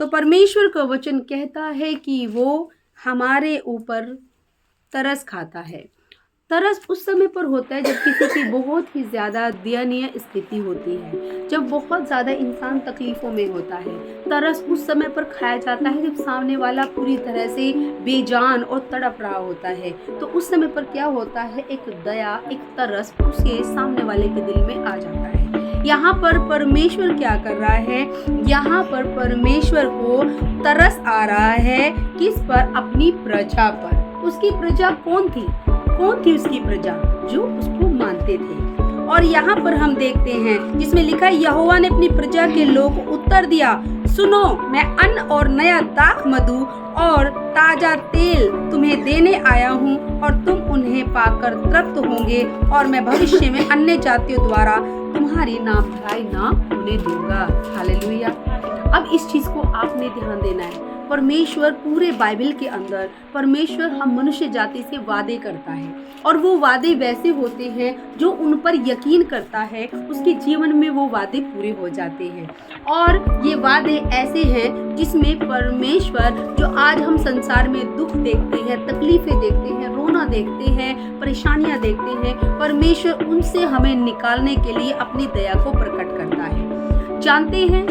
तो परमेश्वर का वचन कहता है कि वो हमारे ऊपर तरस खाता है। तरस उस समय पर होता है जब किसी की बहुत ही ज़्यादा दयनीय स्थिति होती है, जब बहुत ज़्यादा इंसान तकलीफ़ों में होता है। तरस उस समय पर खाया जाता है जब सामने वाला पूरी तरह से बेजान और तड़प रहा होता है। तो उस समय पर क्या होता है, एक दया, एक तरस उसके सामने वाले के दिल में आ जाता है। यहाँ पर परमेश्वर क्या कर रहा है, यहाँ पर परमेश्वर को तरस आ रहा है किस पर, अपनी प्रजा पर। उसकी प्रजा कौन थी उसकी प्रजा, जो उसको मानते थे। और यहाँ पर हम देखते हैं जिसमें लिखा है, यहोवा ने अपनी प्रजा के लोग को उत्तर दिया, सुनो, मैं अन्न और नया दाख मधु और ताजा तेल तुम्हें देने आया हूँ, और तुम उन्हें पाकर तृप्त होंगे, और मैं भविष्य में अन्य जातियों द्वारा तुम्हारी नाम धराई ना होने दूंगा। हालेलुया। अब इस चीज को आपने ध्यान देना है। परमेश्वर पूरे बाइबल के अंदर परमेश्वर हम मनुष्य जाति से वादे करता है, और वो वादे वैसे होते हैं जो उन पर यकीन करता है उसके जीवन में वो वादे पूरे हो जाते हैं। और ये वादे ऐसे हैं जिसमें परमेश्वर, जो आज हम संसार में दुख देखते हैं, तकलीफें देखते हैं, रोना देखते हैं, परेशानियां देखते हैं, परमेश्वर उनसे हमें निकालने के लिए अपनी दया को प्रकट करता है। जानते हैं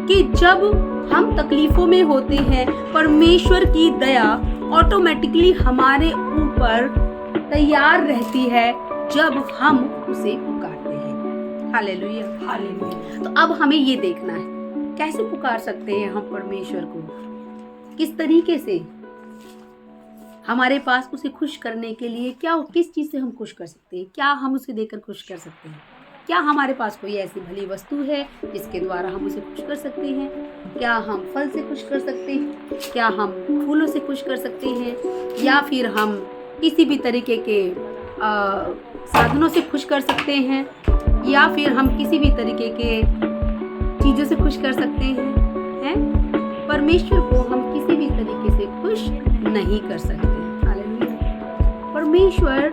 कि जब हम तकलीफों में होते हैं, परमेश्वर की दया ऑटोमेटिकली हमारे ऊपर तैयार रहती है जब हम उसे पुकारते हैं। Hallelujah, hallelujah. तो अब हमें ये देखना है कैसे पुकार सकते हैं हम परमेश्वर को, किस तरीके से हमारे पास उसे खुश करने के लिए किस चीज से हम खुश कर सकते हैं, क्या हम उसे देकर खुश कर सकते हैं। क्या हमारे पास कोई ऐसी भली वस्तु है जिसके द्वारा हम उसे खुश कर सकते हैं? क्या हम फल से खुश कर सकते हैं? क्या हम फूलों से खुश कर सकते हैं? या फिर हम किसी भी तरीके के साधनों से खुश कर सकते हैं? या फिर हम किसी भी तरीके के चीज़ों से खुश कर सकते हैं? परमेश्वर को हम किसी भी तरीके से खुश नहीं कर सकते। हालेलुया। परमेश्वर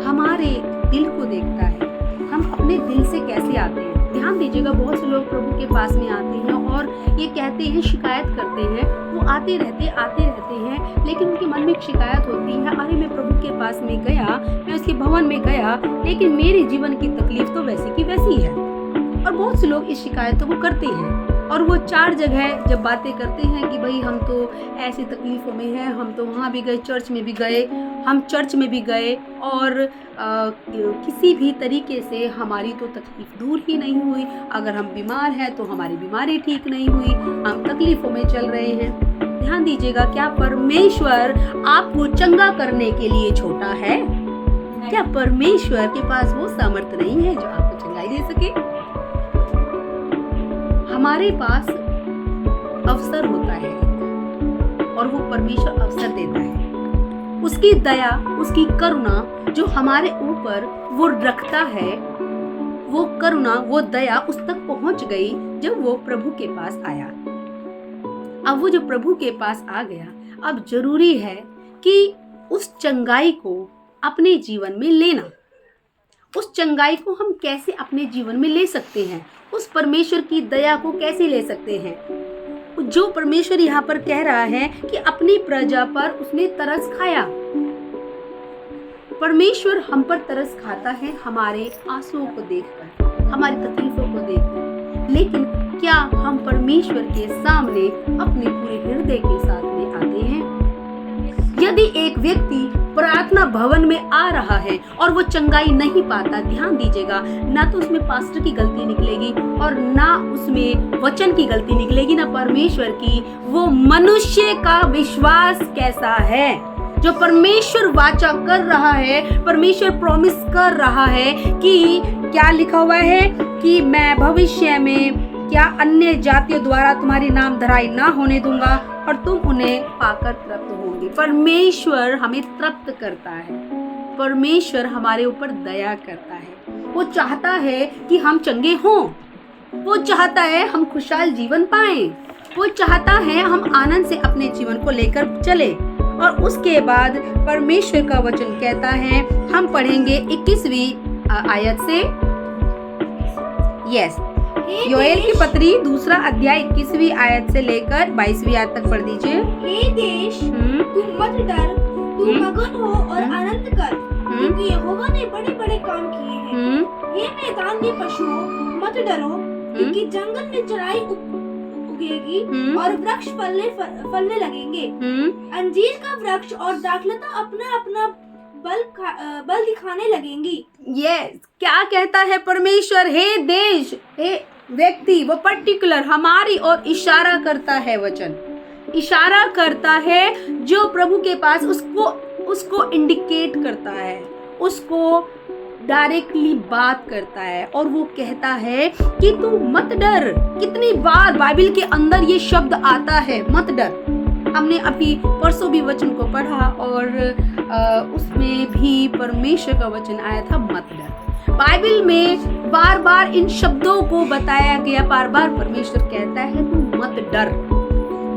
हमारे दिल को देखता है, हम अपने दिल से कैसे आते हैं। ध्यान दीजिएगा, बहुत से लोग प्रभु के पास में आते हैं और ये कहते हैं, शिकायत करते हैं। वो आते रहते हैं, लेकिन उनके मन में एक शिकायत होती है, अरे मैं प्रभु के पास में गया, मैं उसके भवन में गया, लेकिन मेरे जीवन की तकलीफ तो वैसी की वैसी है। और बहुत से लोग इस शिकायतों को करते हैं, और वो 4 जगह जब बातें करते हैं कि भाई हम तो ऐसी तकलीफ़ों में हैं, हम तो वहाँ भी गए, चर्च में भी गए, हम चर्च में भी गए, और किसी भी तरीके से हमारी तो तकलीफ़ दूर ही नहीं हुई। अगर हम बीमार हैं तो हमारी बीमारी ठीक नहीं हुई, हम तकलीफ़ों में चल रहे हैं। ध्यान दीजिएगा, क्या परमेश्वर आपको चंगा करने के लिए छोटा है? क्या परमेश्वर के पास वो सामर्थ्य नहीं है जो आपको चंगाई दे सके? हमारे पास अवसर होता है और वो परमेश्वर अवसर देता है। उसकी दया, उसकी करुणा जो हमारे ऊपर वो रखता है, वो करुणा, वो दया उस तक पहुंच गई जब वो प्रभु के पास आया। अब वो जो प्रभु के पास आ गया, अब जरूरी है कि उस चंगाई को अपने जीवन में लेना। उस चंगाई को हम कैसे अपने जीवन में ले सकते हैं? उस परमेश्वर की दया को कैसे ले सकते हैं? जो परमेश्वर यहाँ पर कह रहा है कि अपनी प्रजा पर उसने तरस खाया। परमेश्वर हम पर तरस खाता है हमारे आंसुओं को देखकर, हमारी तकलीफों को देखकर। लेकिन क्या हम परमेश्वर के सामने अपने पूरे हृदय के साथ में आते हैं? यदि एक व्यक्ति प्रार्थना भवन में आ रहा है और वो चंगाई नहीं पाता, ध्यान दीजिएगा, ना तो उसमें पास्टर की गलती निकलेगी और ना उसमें वचन की गलती निकलेगी, ना परमेश्वर की। वो मनुष्य का विश्वास कैसा है? जो परमेश्वर वाचा कर रहा है, परमेश्वर प्रॉमिस कर रहा है कि क्या लिखा हुआ है कि मैं भविष्य में क्या अन्य जातियों द्वारा तुम्हारी नाम धराई ना होने दूंगा, और तुम उन्हें पाकर तृप्त होंगे। परमेश्वर हमें तृप्त करता है, परमेश्वर हमारे ऊपर दया करता है। वो चाहता है कि हम चंगे हों, वो चाहता है हम खुशहाल जीवन पाएं, वो चाहता है हम आनंद से अपने जीवन को लेकर चले। और उसके बाद परमेश्वर का वचन कहता है, हम पढ़ेंगे 21वीं आयत से, योएल की पत्री 2 अध्याय 21वीं आयत से लेकर 22वीं आयत तक पढ़ दीजिए। हे देश, तू मत डर, तू मगन हो और आनंद कर, क्योंकि यहोवा ने बड़े बड़े काम किए हैं। हे मैदान के पशुओं, मत डरो, क्योंकि जंगल में चराई उगेगी और वृक्ष फलने लगेंगे। अंजीर का वृक्ष और दाखलता अपना अपना बल दिखाने लगेंगी। क्या कहता है परमेश्वर? हे देश, हे व्यक्ति, वो पर्टिकुलर हमारी और इशारा करता है। वचन इशारा करता है जो प्रभु के पास, उसको इंडिकेट करता है, उसको डायरेक्टली बात करता है और वो कहता है कि तू मत डर। कितनी बार बाइबल के अंदर ये शब्द आता है, मत डर। हमने अभी परसों भी वचन को पढ़ा और उसमें भी परमेश्वर का वचन आया था, मत डर। बाइबल में बार बार इन शब्दों को बताया गया, बार बार परमेश्वर कहता है तू मत डर।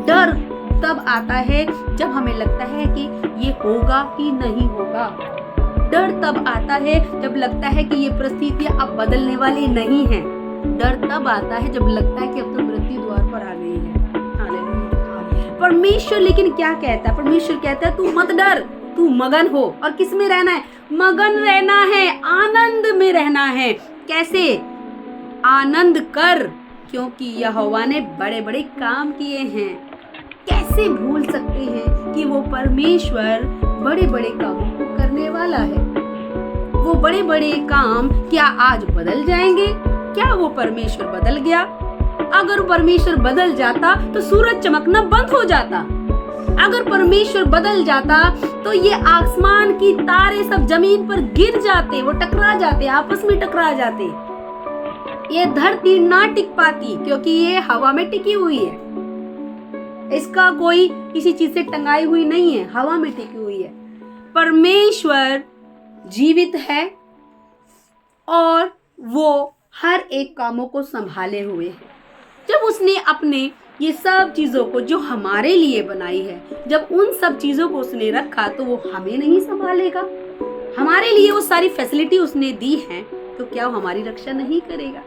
डर तब आता है जब हमें लगता है कि ये होगा कि नहीं होगा। डर तब आता है जब लगता है कि ये परिस्थितियां अब बदलने वाली नहीं हैं। डर तब आता है जब लगता है कि अब तो मृत्यु द्वार पर आ गई है। हालेलुया। परमेश्वर लेकिन क्या कहता है? परमेश्वर कहता है तू मत डर, तू मगन हो। और किस में रहना है? मगन रहना है, आनंद में रहना है। कैसे? आनंद कर, क्योंकि यहोवा ने बड़े बड़े काम किए हैं। कैसे भूल सकते हैं कि वो परमेश्वर बड़े बड़े कामों को करने वाला है? वो बड़े बड़े काम क्या आज बदल जाएंगे? क्या वो परमेश्वर बदल गया? अगर परमेश्वर बदल जाता तो सूरज चमकना बंद हो जाता। अगर परमेश्वर बदल जाता तो ये आसमान की तारे सब जमीन पर गिर जाते, वो टकरा जाते, आपस में टकरा जाते। ये धरती ना टिक पाती, क्योंकि ये हवा में टिकी हुई है। इसका कोई किसी चीज से टंगाई हुई नहीं है, हवा में टिकी हुई है। परमेश्वर जीवित है और वो हर एक कामों को संभाले हुए है। जब उसने अपने ये सब चीजों को जो हमारे लिए बनाई है, जब उन सब चीजों को उसने रखा, तो वो हमें नहीं संभालेगा? हमारे लिए वो सारी फैसिलिटी उसने दी है, तो क्या वो हमारी रक्षा नहीं करेगा?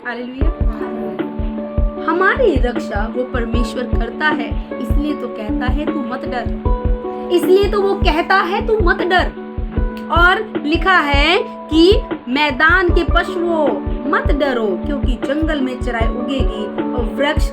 हालेलुया। हमारी रक्षा वो परमेश्वर करता है, इसलिए तो कहता है तू मत डर। इसलिए तो वो कहता है तू मत डर। और लिखा है कि मैदान के पशुओं मत डरो, क्योंकि जंगल में चराई उगेगी और वृक्ष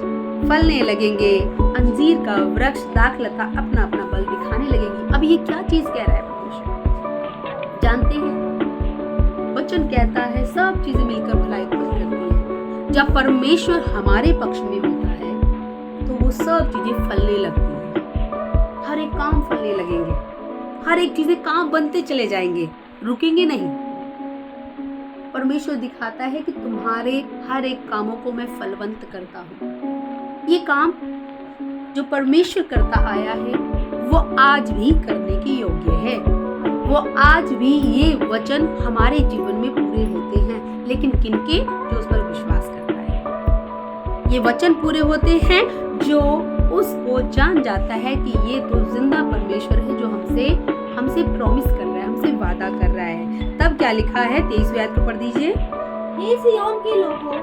फलने लगेंगे। अंजीर का वृक्ष दाखलता अपना अपना बल दिखाने लगेगी। अब ये क्या चीज कह रहा है परमेश्वर? जानते हैं, वचन कहता है सब चीजें मिलकर भलाई को करती है। जब परमेश्वर हमारे पक्ष में होता है तो वो सब चीजें फलने लगती हैं। हर एक काम फलने लगेंगे, हर एक चीजें काम बनते चले जाएंगे, रुकेंगे नहीं। परमेश्वर दिखाता है कि तुम्हारे हर एक कामों को मैं फलवंत करता हूँ। ये काम जो परमेश्वर करता आया है वो आज भी करने के योग्य है। वो आज भी ये वचन हमारे जीवन में पूरे होते हैं, लेकिन किनके? जो उस पर विश्वास करता है। ये वचन पूरे होते हैं जो उसको जान जाता है कि ये तो जिंदा परमेश्वर है, जो हमसे प्रॉमिस कर रहा है, हमसे वादा कर रहा है। तब क्या लिखा है? 23वीं आयत को पढ़ दीजिए। हे सिय्योन के लोगों,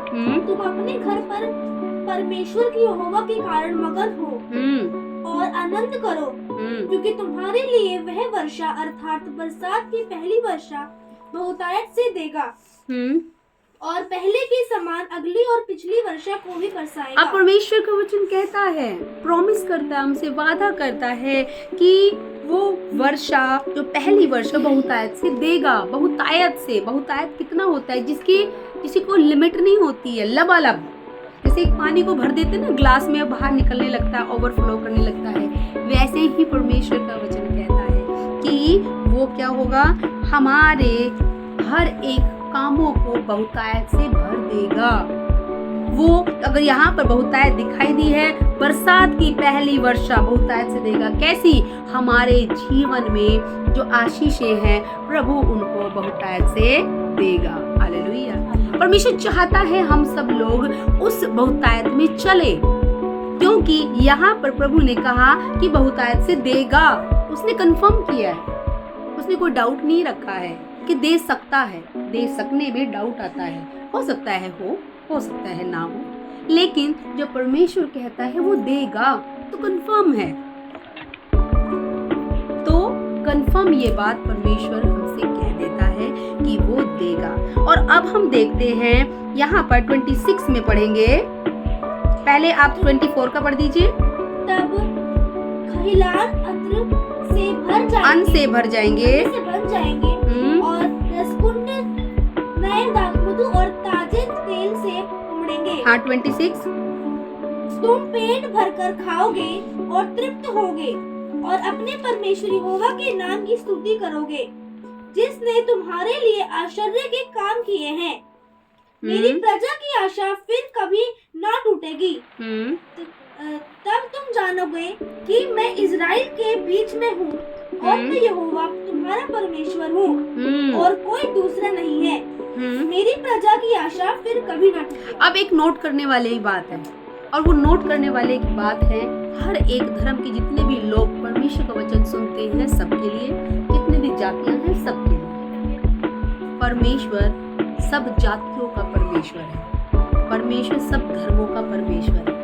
तुम अपने घर पर परमेश्वर की यहोवा के कारण मगन हो और आनंद करो, क्योंकि तुम्हारे लिए वह वर्षा अर्थात बरसात की पहली वर्षा बहुतायत से देगा और पहले के समान अगली और पिछली वर्षा को भी बरसाएगा। अब परमेश्वर का वचन कहता है, प्रॉमिस करता है, हमसे वादा करता है कि वो वर्षा, जो पहली वर्षा बहुतायत से देगा। बहुतायत से, बहुतायत कितना होता है जिसकी किसी को लिमिट नहीं होती है, लबालब। जैसे एक पानी को भर देते ना ग्लास में, बाहर निकलने लगता है, ओवरफ्लो करने लगता है, वैसे ही परमेश्वर का वचन कहता है कि वो क्या होगा, हमारे हर एक कामों को बहुतायत से भर देगा। वो अगर यहाँ पर बहुतायत दिखाई दी है, बरसात की पहली वर्षा बहुतायत से देगा। कैसी? हमारे जीवन में जो आशीषें हैं प्रभु उनको बहुतायत से देगा। हालेलुया। परमेश्वर चाहता है हम सब लोग उस बहुतायत में चले, क्योंकि यहाँ पर प्रभु ने कहा कि बहुतायत से देगा। उसने कंफर्म किया है, उसने कोई डाउट नहीं रखा है कि दे सकता है। दे सकने में डाउट आता है, हो सकता है हो, हो सकता है ना हो, लेकिन जो परमेश्वर कहता है वो देगा तो कंफर्म है। तो कंफर्म ये बात परमेश्वर हमसे कह देता है कि वो देगा। और अब हम देखते हैं यहाँ पर 26 में पढ़ेंगे। पहले आप 24 का पढ़ दीजिए। तब खलिलान अन्न से भर जाएंगे और रसकुंड नए दाखमधु और ताजे तेल से उमड़ेंगे। हाँ 26। तुम पेट भरकर खाओगे और तृप्त होगे और अपने परमेश्वर यहोवा के नाम की स्तुति करोगे, जिसने तुम्हारे लिए आश्चर्य के काम किए हैं। मेरी प्रजा की आशा फिर कभी ना टूटेगी। तब तुम जानोगे कि मैं इज़राइल के बीच में हूँ और मैं यहोवा तुम्हारा परमेश्वर हूँ और कोई दूसरा नहीं है। मेरी प्रजा की आशा फिर कभी ना टूटेगी। अब एक नोट करने वाली ही बात है, और वो नोट करने वाले की बात है हर एक धर्म के जितने भी लोग परमेश्वर का वचन सुनते हैं सबके लिए, जितने भी जातियां हैं सबके लिए। परमेश्वर सब जातियों का परमेश्वर है, परमेश्वर सब धर्मों का परमेश्वर है।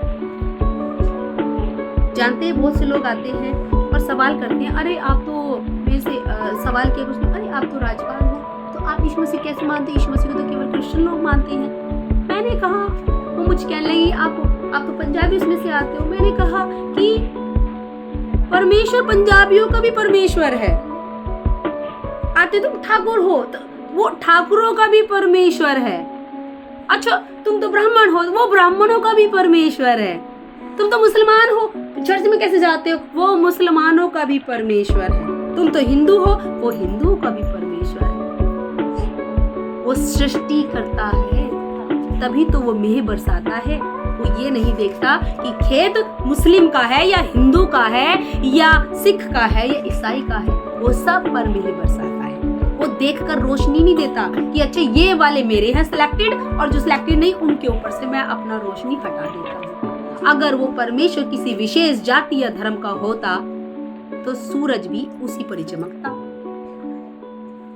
जानते हैं बहुत से लोग आते हैं और सवाल करते हैं, अरे आप तो मेरे से सवाल किया कुछ नहीं, अरे आप तो राजपाल हो तो आप यीशु मसीह कैसे मानते हैं? यीशु मसीह को तो केवल क्रिश्चियन लोग मानते हैं। मैंने कहा, वो मुझे कहने लगी आप तो पंजाबी उसमें से आते हो। मैंने कहा कि परमेश्वर पंजाबियों का भी परमेश्वर है। आते तुम ठाकुर हो तो वो ठाकुरों का भी परमेश्वर है। अच्छा तुम तो ब्राह्मण हो, वो ब्राह्मणों का भी परमेश्वर है। तुम तो मुसलमान हो, चर्च में कैसे जाते हो? वो मुसलमानों का भी परमेश्वर है। तुम तो हिंदू हो, वो हिंदुओं का भी परमेश्वर है। वो सृष्टि करता है, तभी तो वो मेह बरसाता है। वो ये नहीं देखता कि खेत मुस्लिम का है या हिंदू का है या सिख का है या ईसाई का है, वो सब पर मेह बरसाता है। वो देखकर रोशनी नहीं देता कि अच्छा ये वाले मेरे हैं सिलेक्टेड और जो सिलेक्टेड नहीं उनके ऊपर से मैं अपना रोशनी हटा देता हूँ। अगर वो परमेश्वर किसी विशेष जाति या धर्म का होता तो सूरज भी उसी पर ही चमकता,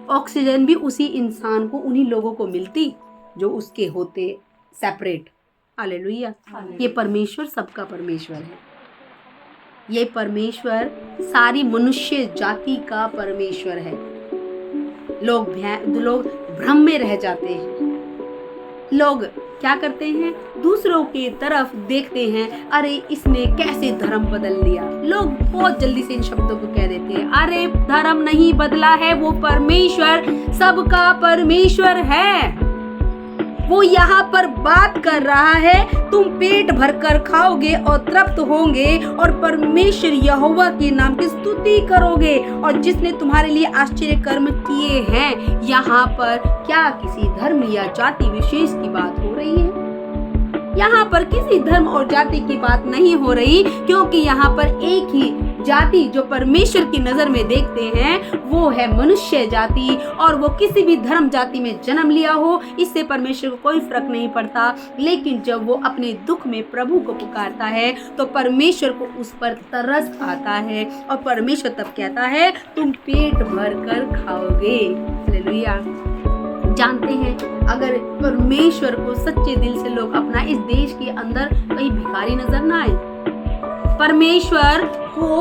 ऑक्सीजन भी उसी इंसान को, उन्हीं लोगों को मिलती जो उसके होते सेपरेट। हालेलुया। ये परमेश्वर सबका परमेश्वर है। ये परमेश्वर सारी मनुष्य जाति का परमेश्वर है। लोग भ्रम में रह जाते हैं। लोग क्या करते हैं? दूसरों की तरफ देखते हैं, अरे इसने कैसे धर्म बदल लिया। लोग बहुत जल्दी से इन शब्दों को कह देते हैं, अरे धर्म नहीं बदला है, वो परमेश्वर सबका परमेश्वर है। वो यहाँ पर बात कर रहा है, तुम पेट भरकर खाओगे और तृप्त होंगे और परमेश्वर यहोवा के नाम की स्तुति करोगे और जिसने तुम्हारे लिए आश्चर्य कर्म किए हैं। यहाँ पर क्या किसी धर्म या जाति विशेष की बात हो रही है? यहाँ पर किसी धर्म और जाति की बात नहीं हो रही, क्योंकि यहाँ पर एक ही जाति जो परमेश्वर की नजर में देखते हैं वो है मनुष्य जाति। और वो किसी भी धर्म जाति में जन्म लिया हो, इससे परमेश्वर को कोई फर्क नहीं पड़ता। लेकिन जब वो अपने दुख में प्रभु को पुकारता है तो परमेश्वर को उस पर तरस आता है और परमेश्वर तब कहता है तुम पेट भर कर खाओगे। हालेलुया। जानते हैं अगर परमेश्वर को सच्चे दिल से लोग अपना इस देश के अंदर कहीं भिखारी नजर ना आए, परमेश्वर को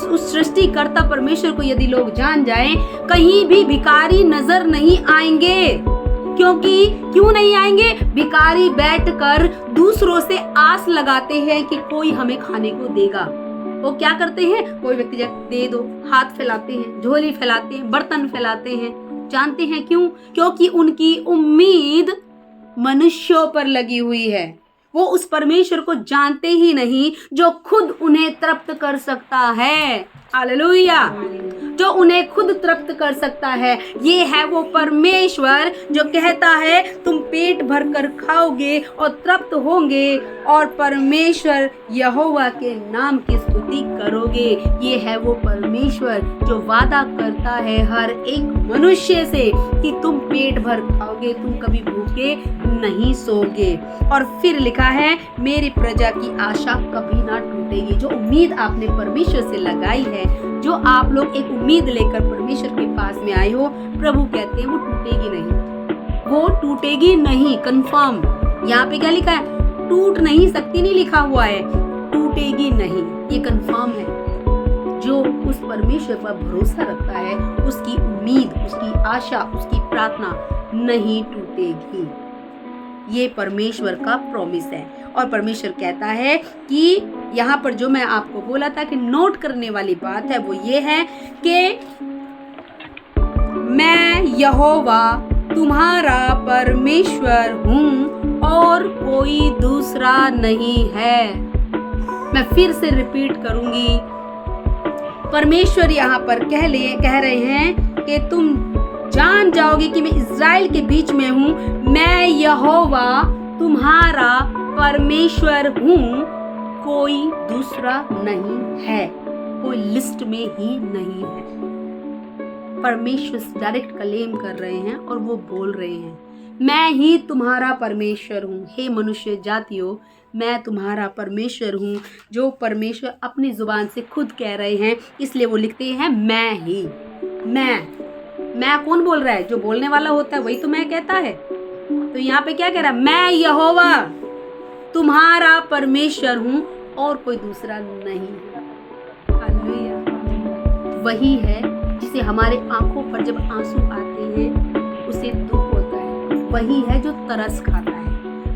उस सृष्टिकर्ता परमेश्वर को यदि लोग जान जाएं, कहीं भी भिखारी नजर नहीं आएंगे। क्यों नहीं आएंगे? भिखारी बैठकर दूसरों से आस लगाते हैं कि कोई हमें खाने को देगा। वो क्या करते हैं? कोई व्यक्ति दे दो, हाथ फैलाते हैं, झोली फैलाते हैं, बर्तन फैलाते हैं। जानते हैं क्यों? क्योंकि उनकी उम्मीद मनुष्यों पर लगी हुई है। वो उस परमेश्वर को जानते ही नहीं जो खुद उन्हें तृप्त कर सकता है। हालेलुया। जो उन्हें खुद तृप्त कर सकता है, ये है वो परमेश्वर जो कहता है तुम पेट भरकर खाओगे और तृप्त होंगे और परमेश्वर यहोवा के नाम की स्तुति करोगे। ये है वो परमेश्वर जो वादा करता है हर एक मनुष्य से कि तुम पेट भर खाओगे, तुम कभी भूखे नहीं सोगे। और फिर लिखा है मेरी प्रजा की आशा कभी ना टूटेगी। जो उम्मीद आपने परमेश्वर से लगाई है, जो आप लोग एक उम्मीद लेकर परमेश्वर के पास में आए हो, प्रभु कहते हैं वो टूटेगी नहीं, वो टूटेगी नहीं। कंफर्म यहाँ पे क्या लिखा है? टूट नहीं सकती नहीं लिखा हुआ है, टूटेगी नहीं। ये कंफर्म है। जो उस परमेश्वर पर भरोसा रखता है, उसकी उम्मीद, उसकी आशा, उसकी प्रार्थना नहीं टूटेगी। ये परमेश्वर का प्रॉमिस है। और परमेश्वर कहता है कि यहाँ पर जो मैं आपको बोला था कि नोट करने वाली बात है वो ये है कि मैं यहोवा तुम्हारा परमेश्वर हूँ और कोई दूसरा नहीं है। मैं फिर से रिपीट करूंगी। परमेश्वर यहाँ पर कह रहे हैं कि तुम जान जाओगे कि मैं इज़राइल के बीच में हूँ। मैं यहोवा तुम्हारा परमेश्वर हूँ, कोई दूसरा नहीं है, कोई लिस्ट में ही नहीं है। परमेश्वर डायरेक्ट क्लेम कर रहे हैं और वो बोल रहे हैं, मैं ही तुम्हारा परमेश्वर हूँ। हे मनुष्य जातियों, मैं तुम्हारा परमेश्वर हूँ। जो परमेश्वर अपनी जुबान से खुद कह रहे हैं, इसलिए वो लिखते हैं मैं ही। मैं कौन बोल रहा है? जो बोलने वाला होता है वही तो मैं कहता है। तो यहाँ पे क्या कह रहा है? मैं यहोवा तुम्हारा परमेश्वर हूँ और कोई दूसरा नहीं है। हालेलुया। वही है जिसे हमारे आंखों पर जब आंसू आते हैं उसे दुख होता है। वही है जो तरस खाता है।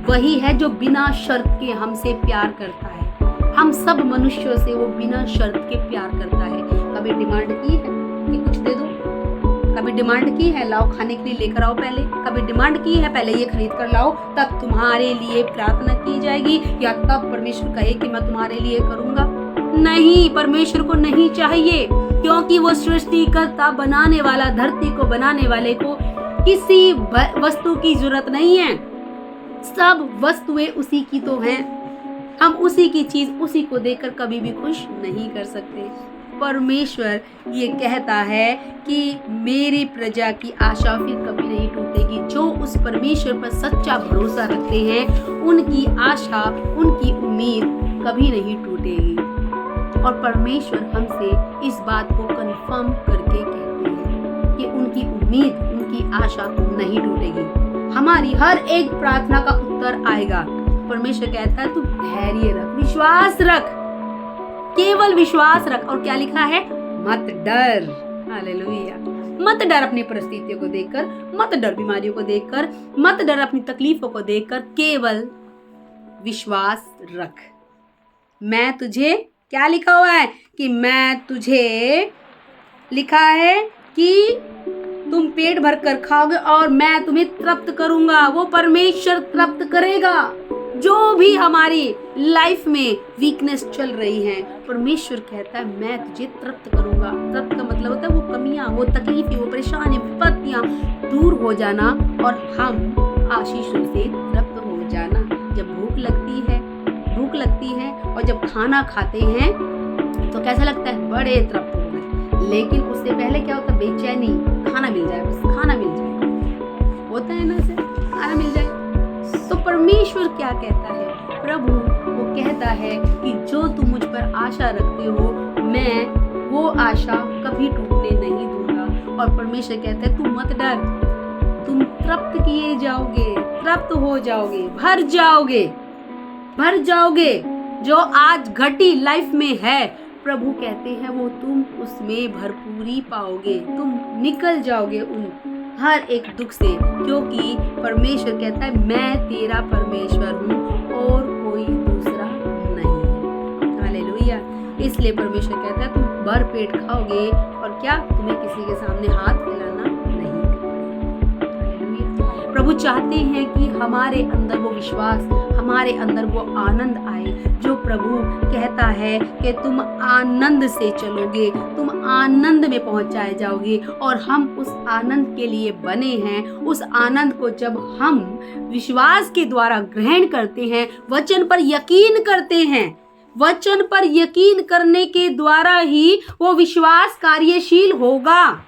वही है जो बिना शर्त के हमसे प्यार करता है। हम सब मनुष्यों से वो बिना शर्त के प्यार करता है। कभी डिमांड की है कि कुछ दे दो? कभी डिमांड की है लाओ खाने के लिए लेकर आओ पहले? कभी डिमांड की है पहले ये खरीद कर लाओ तब तुम्हारे लिए प्रार्थना की जाएगी, या तब परमेश्वर कहे कि मैं तुम्हारे लिए करूंगा? नहीं, परमेश्वर को नहीं चाहिए, क्योंकि वो सृष्टिकर्ता, बनाने वाला, धरती को बनाने वाले को किसी वस्तु की जरूरत नहीं है। सब वस्तुएं उसी की तो हैं। हम उसी की चीज उसी को देकर कभी भी खुश नहीं कर सकते। परमेश्वर ये कहता है कि मेरी प्रजा की आशा फिर कभी नहीं टूटेगी। जो उस परमेश्वर पर सच्चा भरोसा रखते हैं उनकी आशा, उनकी उम्मीद कभी नहीं टूटेगी। और परमेश्वर हमसे इस बात को कंफर्म करके कहते हैं कि उनकी उम्मीद, उनकी आशा नहीं टूटेगी। हमारी हर एक प्रार्थना का उत्तर आएगा। परमेश्वर कहता है तू धैर्य रख, विश्वास रख, केवल विश्वास रख। और क्या लिखा है? मत डर। हालेलुया। मत डर अपनी परिस्थितियों को देखकर, मत डर बीमारियों को देखकर, मत डर अपनी तकलीफों को देखकर, केवल विश्वास रख। मैं तुझे, क्या लिखा हुआ है कि मैं तुझे, लिखा है कि तुम पेट भर कर खाओगे और मैं तुम्हें तृप्त करूंगा। वो परमेश्वर तृप्त करेगा। जो भी हमारी लाइफ में वीकनेस चल रही है, परमेश्वर कहता है मैं तुझे तृप्त करूंगा। तृप्त का मतलब होता है वो कमियां, वो तकलीफें, वो परेशानी, विपत्तियां दूर हो जाना और हम आशीषों से तृप्त हो जाना। जब भूख लगती है और जब खाना खाते हैं तो कैसा लगता है? बड़े तृप्त हो गए। लेकिन उससे पहले क्या होता है? बेचैनी, खाना मिल जाए, बस खाना मिल जाए, होता है ना, से खाना मिल जाए। तो परमेश्वर क्या कहता है? प्रभु वो कहता है कि जो तुम मुझ पर आशा रखते हो, मैं वो आशा कभी टूटने नहीं दूंगा। और परमेश्वर कहता है तू मत डर, तुम तृप्त किए जाओगे, तृप्त हो जाओगे, भर जाओगे। जो आज घटी लाइफ में है, प्रभु कहते हैं वो तुम उसमें भरपूरी पाओगे। तुम निकल जाओगे उन हर एक दुख से, क्योंकि परमेश्वर कहता है मैं तेरा परमेश्वर हूँ और कोई दूसरा नहीं है। हालेलुया। इसलिए परमेश्वर कहता है तुम भर पेट खाओगे और क्या, तुम्हें किसी के सामने हाथ फैलाना नहीं पड़ेगा। प्रभु चाहते हैं कि हमारे अंदर वो विश्वास, हमारे अंदर वो आनंद आए। जो प्रभु कहता है कि तुम आनंद से चलोगे, तुम आनंद में पहुंचाए जाओगे। और हम उस आनंद के लिए बने हैं। उस आनंद को जब हम विश्वास के द्वारा ग्रहण करते हैं, वचन पर यकीन करते हैं, वचन पर यकीन करने के द्वारा ही वो विश्वास कार्यशील होगा।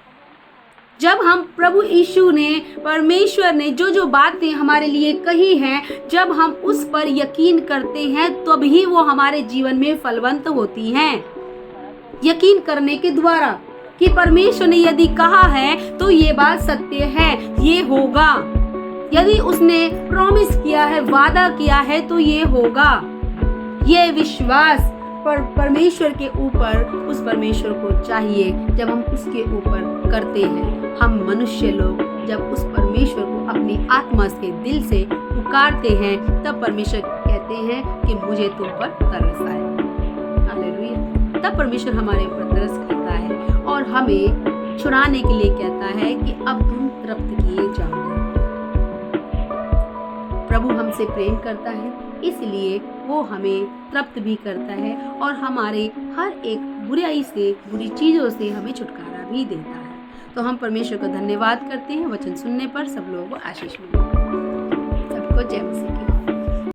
जब हम प्रभु यीशु ने, परमेश्वर ने जो जो बातें हमारे लिए कही हैं, जब हम उस पर यकीन करते हैं तभी वो हमारे जीवन में फलवंत होती हैं। यकीन करने के द्वारा कि परमेश्वर ने यदि कहा है तो ये बात सत्य है, ये होगा। यदि उसने प्रॉमिस किया है, वादा किया है, तो ये होगा। ये विश्वास पर परमेश्वर के ऊपर उस परमेश्वर को चाहिए। जब हम उसके ऊपर करते हैं, हम मनुष्य लोग जब उस परमेश्वर को अपनी आत्मा से, दिल से पुकारते हैं, तब परमेश्वर कहते हैं कि मुझे तुम पर तरस आए। हालेलुया। तब परमेश्वर हमारे ऊपर तरस खाता है और हमें छुड़ाने के लिए कहता है कि अब तुम तृप्त किए जाओगे। प्रभु हमसे प्रेम करता है, इसलिए वो हमें तृप्त भी करता है और हमारे हर एक बुराई से, बुरी चीजों से हमें छुटकारा भी देता है। तो हम परमेश्वर को धन्यवाद करते हैं। वचन सुनने पर सब लोगों को आशीष मिले। सबको जय मसीह की।